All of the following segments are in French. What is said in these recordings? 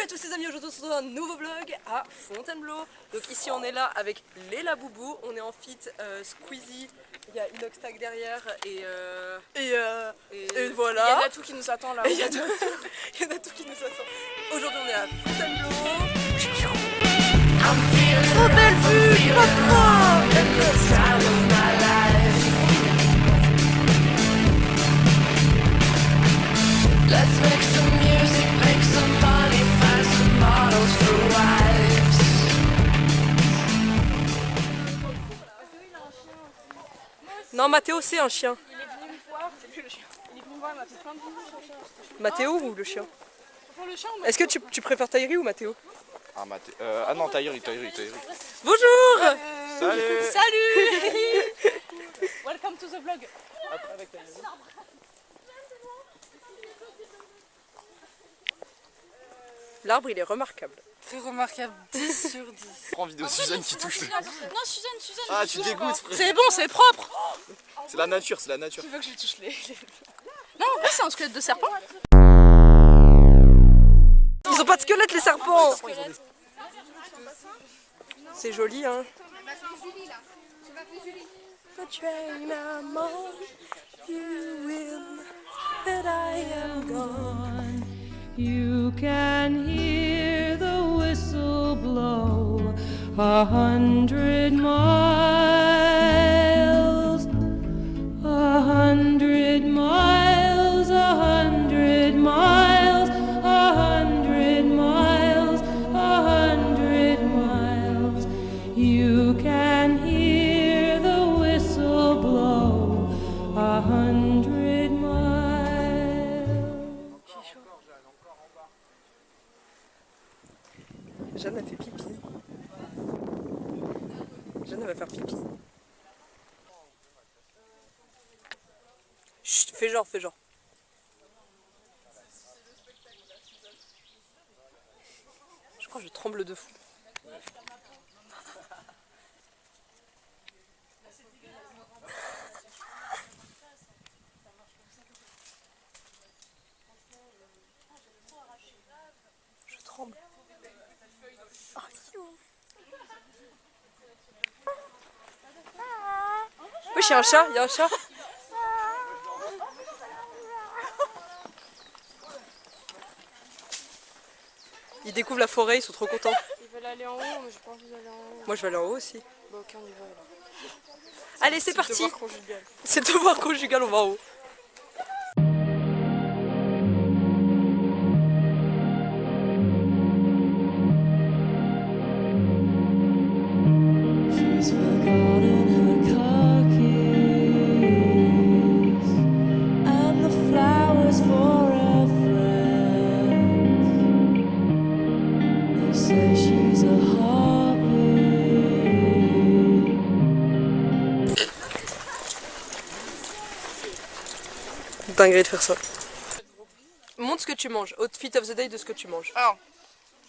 Salut à tous les amis, aujourd'hui on se retrouve dans un nouveau vlog à Fontainebleau. Donc ici on est là avec les Laboubou, on est en feat Squeezie, il y a Inoxtag derrière et voilà. Il y a Natou qui nous attend là. Il y a Natou qui nous attend. Aujourd'hui on est à Fontainebleau. Trop belle vue, Let's make some music, make some money, find some models for wives. Non, Mathéo c'est un chien. Il est venu me voir, c'est plus le chien. Il est venu me voir, il m'a fait plein de bisous sur le chien. Mathéo ou le chien? Pour le chien, on Est-ce que tu préfères Taïri ou Mathéo? Ah non, Taïri. Bonjour. Salut. Salut. Welcome to the vlog. L'arbre il est remarquable. Très remarquable, 10 sur 10. Prends vidéo Suzanne qui touche le... Non, Suzanne. Ah, tu dégoûtes, frère. C'est bon, c'est propre. C'est la nature. Tu veux que je touche les... Non, en vrai, c'est un squelette de serpent. Ils ont pas de squelette les serpents. C'est joli hein. You can hear the whistle blow 100 miles, 100 miles, 100 miles, 100 miles, 100 miles. You can hear the whistle blow 100 miles. Jeanne a fait pipi. Jeanne va faire pipi. Chut, fais genre. Je crois que je tremble de fou. Je tremble. Oui, il y a un chat, Ils découvrent la forêt, ils sont trop contents. Ils veulent aller en haut, mais j'ai pas envie d'aller en haut. Moi je vais aller en haut aussi. Bah ok, on y va alors. Allez, c'est parti. Devoir conjugal. C'est le devoir conjugal, on va en haut. She's forgotten her car keys and the flowers for her friends. They say she's a harpy. Dinguerie de faire ça. Montre ce que tu manges. Outfit of the day de ce que tu manges. Alors,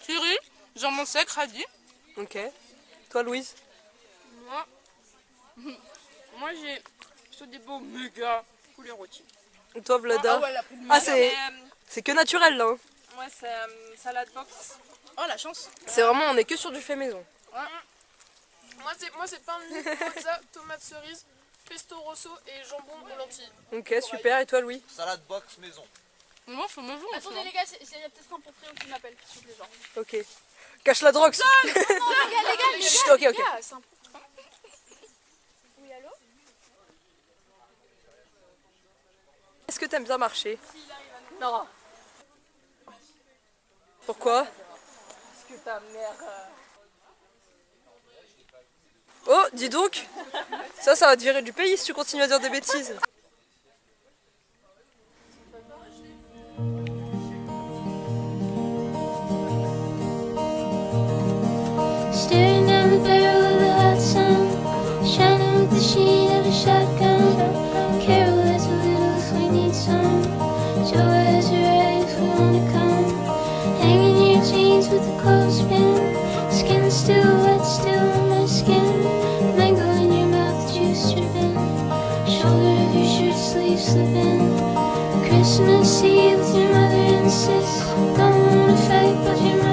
curry, jambon sec, radis. Ok. Toi, Louise? Moi j'ai plutôt des beaux méga poulet rôti. Et toi, Vlada? Ah, c'est que naturel là. Hein. Ouais, c'est salade box. Oh la chance. C'est vraiment, on est que sur du fait maison. Moi c'est pain de mie, mozza, tomate cerise, pesto rosso et jambon aux lentilles. Ok, super. Et toi, Louis? Salade box maison. Moi faut me jouer. Attendez les gars, il y a peut-être un proprio qui m'appelle, s'il vous plaît, genre. Ok. Cache la drogue. Les gars, Chut, ok. c'est un Oui, allô? Est-ce que t'aimes bien marcher? Non. Pourquoi? Parce que ta mère... Oh, dis donc. Ça va te virer du pays si tu continues à dire des bêtises. Staring down the barrel of the hot sun, shining with the sheen of a shotgun. Carol has a little if we need some. Joe has her right if we wanna come. Hanging your jeans with the clothespin. Skin still wet, still on my skin. Mango in your mouth, juice dripping. Shoulder of your shirt sleeve slipping. Christmas Eve with your mother and sis. Don't wanna fight, but your mother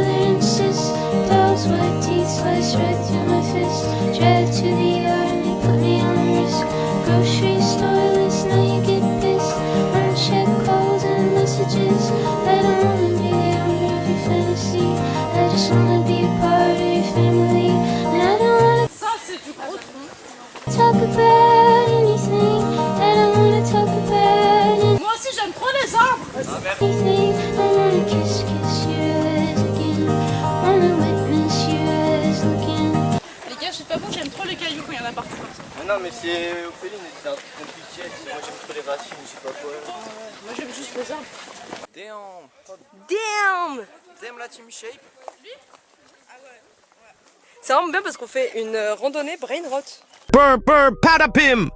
just wanna be a part of your family. And I don't wanna Ça, c'est du gros tronc. talk about anything. I don't wanna talk about Moi aussi, j'aime trop les arbres. anything. I wanna kiss your ass again. Wanna witness your ass looking. Les gars, je sais pas vous, j'aime trop les cailloux quand il y en a partout comme ça. Mais non, mais c'est Ophéline, c'est un truc compliqué. Moi j'aime trop les racines, je sais pas quoi. Moi, j'aime juste les arbres. Damn! T'aimes la team shape? C'est vraiment bien parce qu'on fait une randonnée brain rot. Burr, burr, patapim!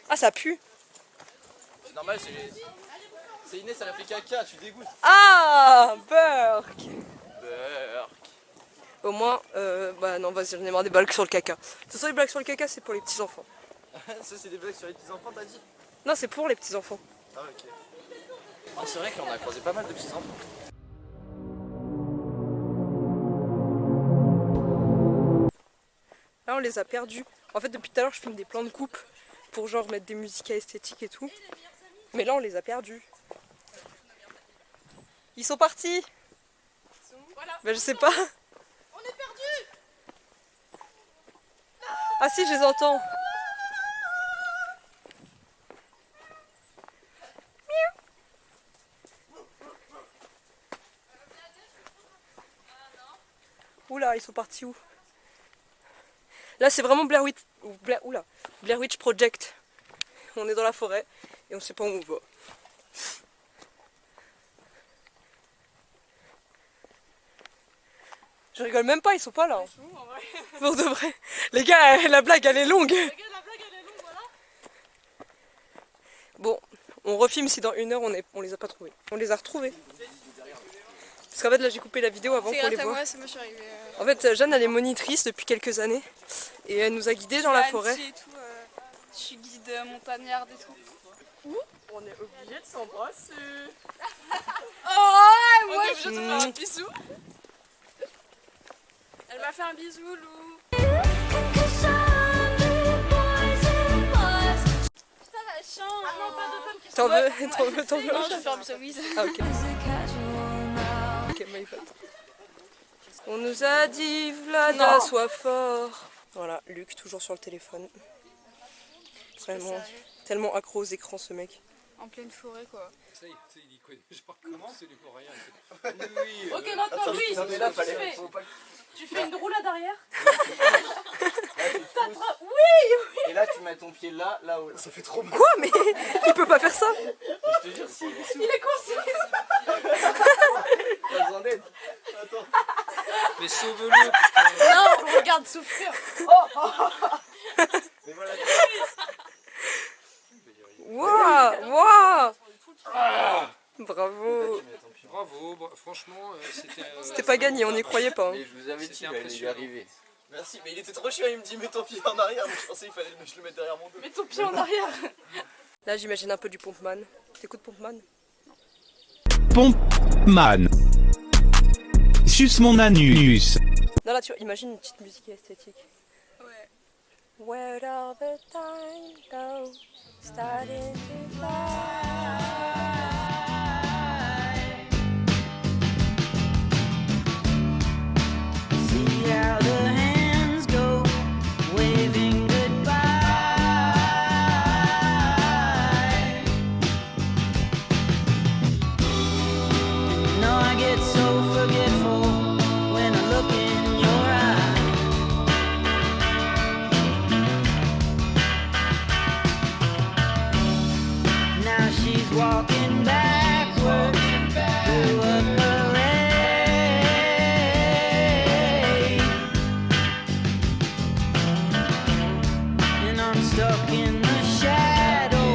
Ah, ça pue. C'est normal, c'est Inès, elle a fait caca, tu dégoûtes. Ah, Burk. Burk. Au moins, bah non, vas-y, j'en ai marre des blagues sur le caca. De toute façon, les blagues sur le caca, c'est pour les petits enfants. Ça, c'est des blagues sur les petits enfants, t'as dit? Non, c'est pour les petits enfants. Ah, ok. Ah, c'est vrai qu'on a croisé pas mal de petits enfants. Là, on les a perdus. En fait, depuis tout à l'heure, je filme des plans de coupe pour genre mettre des musiques esthétiques et tout. Mais là, on les a perdus. Ils sont partis. Voilà. Ben, je sais pas. On est perdus. Ah si, je les entends. Oula, ils sont partis où? Là, c'est vraiment Blair Witch... Blair Witch Project. On est dans la forêt et on sait pas où on va. Je rigole même pas, ils sont pas là. Pour de vrai. Les gars, la blague elle est longue. Bon, on refilme si dans 1 heure on les a pas trouvés. On les a retrouvés. Parce qu'en fait là j'ai coupé la vidéo avant qu'on les voit. c'est moi je suis arrivée. En fait Jeanne elle est monitrice depuis quelques années. Et elle nous a guidés dans la forêt. Et tout, je suis guide montagnarde et tout. On est obligé de s'embrasser. Oh, On est obligé de se faire un bisou. Elle m'a fait un bisou, Lou. Putain, la chance. Ah non, pas de femme qui T'en veux, t'en veux Non, je vais faire un bisou, oui. Ah ok. Ok, my bad. On nous a dit Vlada sois fort. Voilà, Luc toujours sur le téléphone. Vraiment, tellement accro aux écrans ce mec. En pleine forêt, quoi. Ça y est, il y connaît. Genre, comment c'est les Coréens? Oui, Ok, maintenant, oui, Non, mais là, fallait. tu fais une roulade arrière. Et là, tu mets ton pied là, là-haut. Ça fait trop mal. Quoi? Mais il peut pas faire ça. Je te jure, si Il est conscient. t'as besoin d'aide. Attends. mais sauve-le, putain. Non, regarde souffrir. Mais voilà. Waouh, waouh. Bravo. Bravo, franchement, c'était. C'était pas gagné, on n'y croyait pas. Hein. Mais je vous avais dit, C'était il allait y impressionnant. arriver. Merci, mais il était trop chiant, il me dit mets ton pied en arrière, mais je pensais qu'il fallait que je le mette derrière mon dos. Mets ton pied en arrière. Là j'imagine un peu du Pompman. T'écoutes Pompman? Pompman. Suce mon anus. Non là tu imagines une petite musique esthétique. Ouais. Where all the time go, starting to fly. See how the hands go, waving goodbye. No, I get so forgetful when I look in your eyes. Now she's walking backward through a parade. And I'm stuck in the shadow,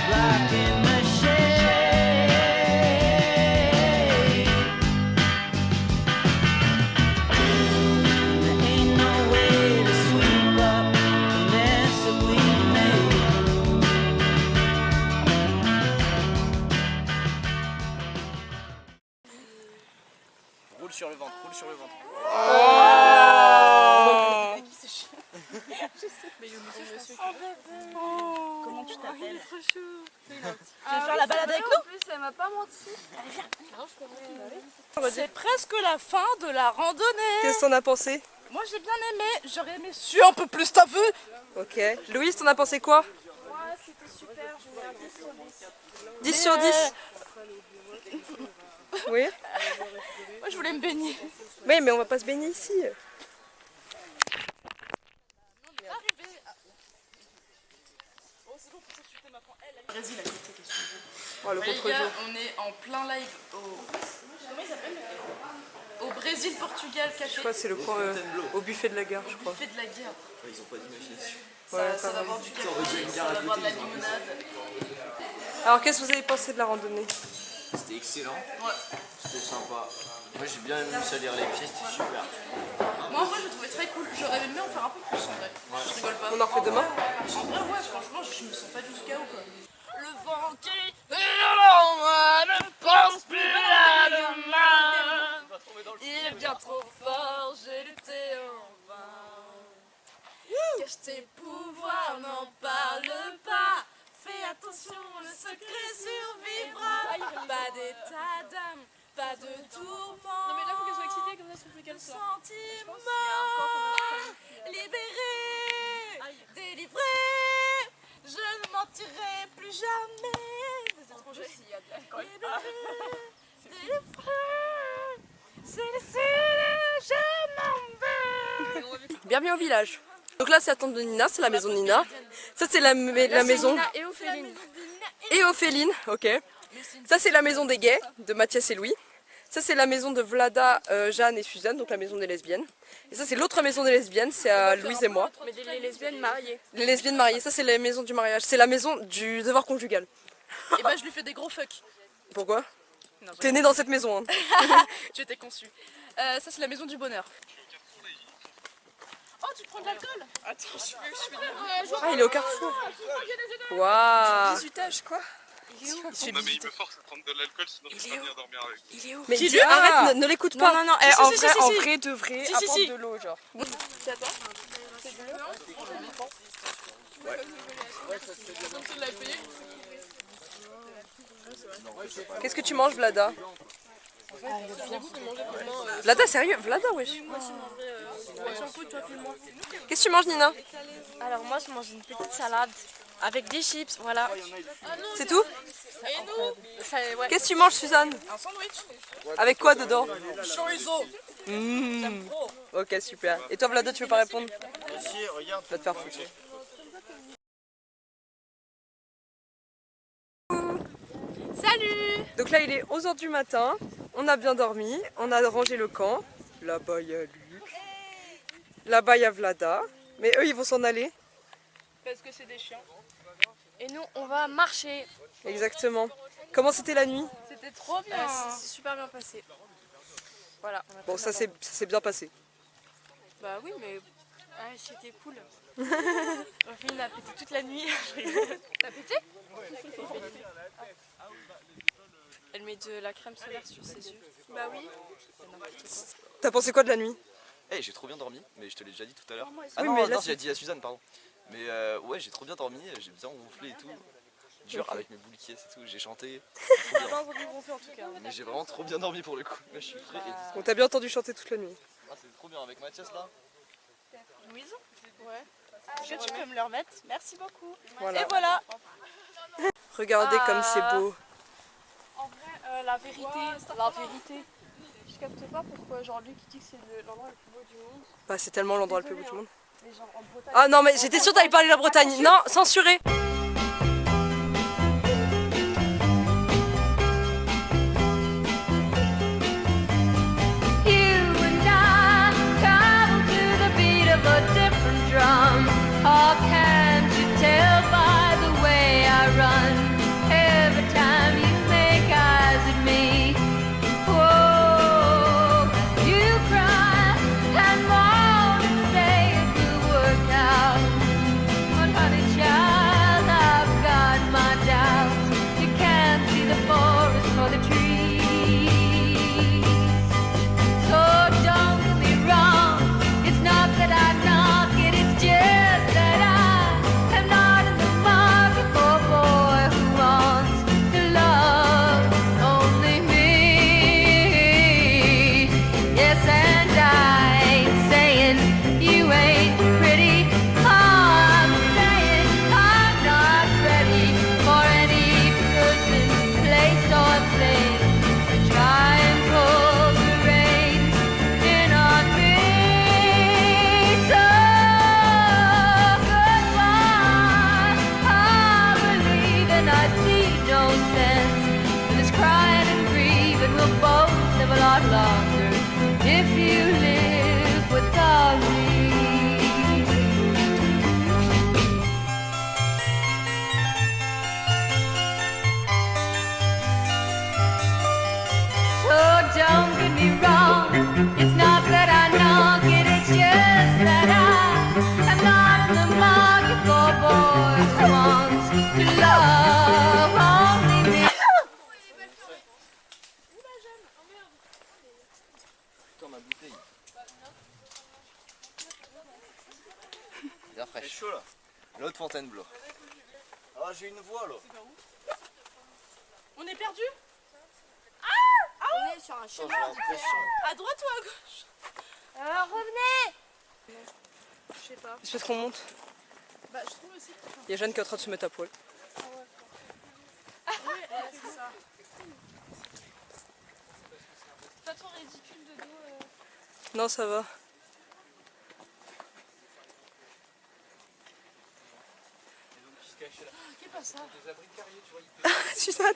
blocking the shade. There ain't no way to sweep up the mess that we made. Roule sur le ventre, roule sur le ventre. Comment tu t'appelles? Trop chaud. Tu veux faire la balade avec nous? En plus, elle m'a pas menti. C'est presque la fin de la randonnée. Qu'est-ce que t'en as pensé? Moi j'ai bien aimé, j'aurais aimé suer un peu plus, t'as vu? Ok. Louise, t'en as pensé quoi? Moi, c'était super, je mets un 10 sur 10. 10 sur 10. Oui. Moi je voulais me baigner. Oui, mais on va pas se baigner ici. Oh, le Les contre-jour. gars, on est en plein live au Brésil, Portugal, Je café. crois que c'est le coin au buffet de la gare, je crois. Fait de la guerre. Ils ont pas d'imagination. Ça va boire du café, ça va boire de la limonade. Alors, qu'est-ce que vous avez pensé de la randonnée? C'était excellent. Ouais. C'était sympa. Moi j'ai bien aimé salir les pieds, c'était super. Moi en vrai je le trouvais très cool, j'aurais aimé en faire un peu plus en vrai. Je rigole pas. On en refait demain? En vrai ouais, franchement je me sens pas du tout KO quoi. Le vent qui est violent, moi ne pense plus à demain. Il est bien trop fort, j'ai lutté en vain. Cache tes pouvoirs, n'en parle pas. Fais attention, le secret survivra. Pas d'état d'âme, pas de tourment. Non, mais là, faut qu'elle soit excitée, comme ça, c'est plus qu'elle soit. Sentiment libéré, délivré. Je ne mentirai plus jamais. Des étrangers. Libéré, délivré. C'est laissé, je m'en vais. Bienvenue au village. Donc là, c'est la tente de Nina, c'est la maison de Nina. Ça, c'est la maison. Et Ophéline. Et Ophéline, ok. Ça, c'est la maison des gays, de Mathias et Louis. Ça, c'est la maison de Vlada, Jeanne et Suzanne, donc la maison des lesbiennes. Et ça, c'est l'autre maison des lesbiennes, c'est à Louise et moi. Mais les lesbiennes mariées. Les lesbiennes mariées, ça, c'est la maison du mariage. C'est la maison du devoir conjugal. Et bah je lui fais des gros fuck. Pourquoi? T'es né dans cette maison, hein. Tu étais conçu. Ça c'est la maison du bonheur. Oh tu prends de l'alcool? Attends je suis Ah, il est au carrefour. Waouh. 18 âges quoi. Non mais il me force à prendre de l'alcool sinon je peux pas venir dormir avec lui. Il est où? Mais dis, arrête, ne l'écoute pas. Non, Eh, si, en si, vrai, si, en si. vrai, de vrai, Si, apporte si. de l'eau, genre. C'est à toi? C'est de l'eau? Tu l'as payé? Qu'est-ce que tu manges, Vlada? Vlada, sérieux? Vlada, wesh. Qu'est-ce que tu manges, Nina? Alors moi, je mange une petite salade avec des chips, voilà. C'est tout? Et nous? Ça, ouais. Qu'est-ce que tu manges, Suzanne? Un sandwich? Avec quoi dedans? Chorizo. Mmh. Ok, super. Et toi, Vlada, tu veux pas répondre? Si, regarde. Va te faire foutre. Salut! Donc là, il est 11h du matin. On a bien dormi. On a rangé le camp. Là-bas, il y a Luc. Là-bas, il y a Vlada. Mais eux, ils vont s'en aller. Parce que c'est des chiens. Et nous, on va marcher. Exactement. Comment c'était la nuit? C'était trop bien. C'est super bien passé. Voilà. on a Bon, très ça s'est bien passé. Bah oui, mais c'était cool. Ophéline a pété toute la nuit. T'as pété? Elle met de la crème solaire sur ses yeux. Bah oui. T'as pensé quoi de la nuit? Eh, j'ai trop bien dormi, mais je te l'ai déjà dit tout à l'heure. Oui, non, mais là, non, c'est- j'ai dit à Suzanne, pardon. Mais ouais, j'ai trop bien dormi, j'ai bien gonflé et tout. Dur avec mes bouliquiers et tout, j'ai chanté. Trop bien. Pas entendu gonfler en tout cas. Mais j'ai vraiment trop bien dormi pour le coup. Là, je suis frais et dispo. On t'a bien entendu chanter toute la nuit. Ah, c'est trop bien avec Mathias là. Louise? Ouais. Est-ce que tu peux me le remettre? Merci beaucoup. Voilà. Et voilà. Regardez comme c'est beau. En vrai, la vérité, je capte pas pourquoi genre lui qui dit que c'est l'endroit le plus beau du monde. Bah, c'est tellement l'endroit le plus beau du monde. Mais genre en Bretagne. Ah non, mais j'étais sûre d'aller parler de la Bretagne. Non, censuré. You and I travel to the beat of a different drum. Oh, can't you tell by the way I run? Every time you make eyes at me, whoa, you cry and moan and say it will work out. But honey child, dans ma bouteille. Bien fraîche. C'est chaud là. L'autre Fontainebleau. Ah, j'ai une voix là. On est perdu? On est sur un chemin. J'ai l'impression. À droite ou à gauche? Alors revenez. Je sais pas. C'est parce qu'on monte. Bah je trouve aussi. Il y a Jeanne qui est en train de se mettre à poil. Oui, c'est ça. C'est pas trop ridicule de dos. Non, ça va. Qu'est-ce pas ça? Suzanne,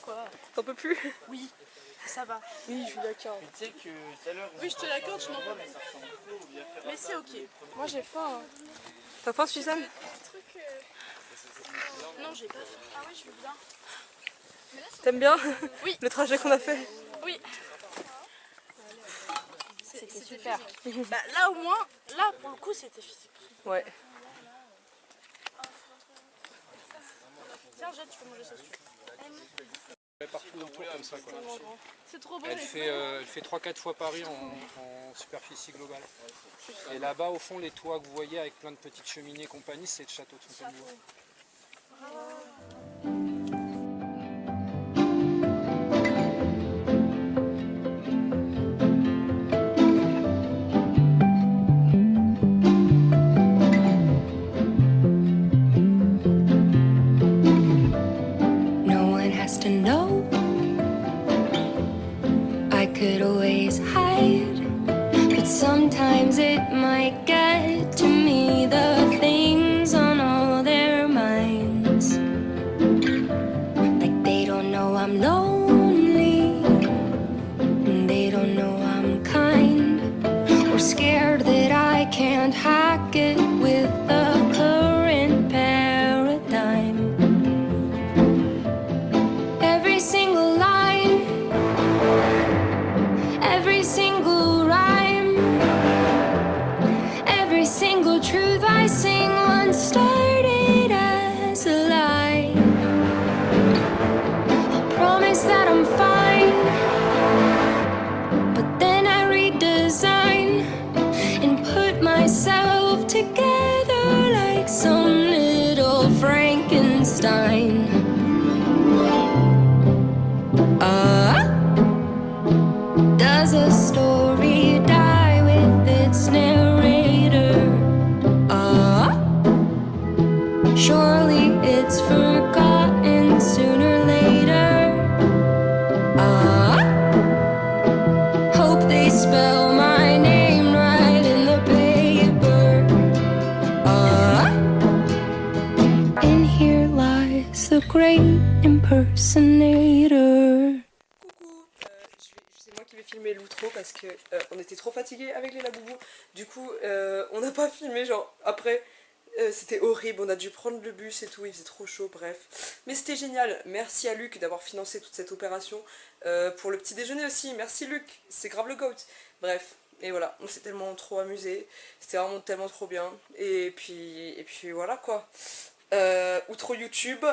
Quoi? t'en peux plus? Oui, ça va. Oui, je suis d'accord. Tu sais que tout à l'heure. Oui, je te l'accorde, je n'en peux plus. Mais c'est ok. Moi j'ai faim. T'as faim, Suzanne? Non, j'ai pas faim. Ah oui, je veux bien. T'aimes bien? Oui. Le trajet qu'on a fait? Oui. C'était super. Bah, là au moins, là pour le coup c'était physique. Ouais. Tiens, Jette, tu peux manger ça. Partout dans le tour comme ça quoi. C'est trop beau. Elle fait 3-4 fois Paris en superficie globale. Et là-bas au fond les toits que vous voyez avec plein de petites cheminées et compagnie, c'est le château de Fontainebleau. No one has to know. I could always hide, but sometimes it might get to me, the things on all their minds. Like they don't know I'm lonely, and they don't know I'm kind, or scared that I can't hack it with the current paradigm. Every single line, every single rhyme, every single truth I sing once started as a lie. I promise that I'm fine, but then I redesign and put myself together like some little Frankenstein. Does a story die with its narrator? Surely it's forgotten sooner or later. Hope they spell my name right in the paper. And here lies the great impersonator. C'est moi qui vais filmer l'outro parce que on était trop fatigués avec les laboubous. Du coup, on n'a pas filmé, genre après. C'était horrible, on a dû prendre le bus et tout, il faisait trop chaud, bref. Mais c'était génial, merci à Luc d'avoir financé toute cette opération. Pour le petit déjeuner aussi, merci Luc, c'est grave le GOAT. Bref, et voilà, on s'est tellement trop amusé, c'était vraiment tellement trop bien. Et puis voilà quoi. Outro YouTube.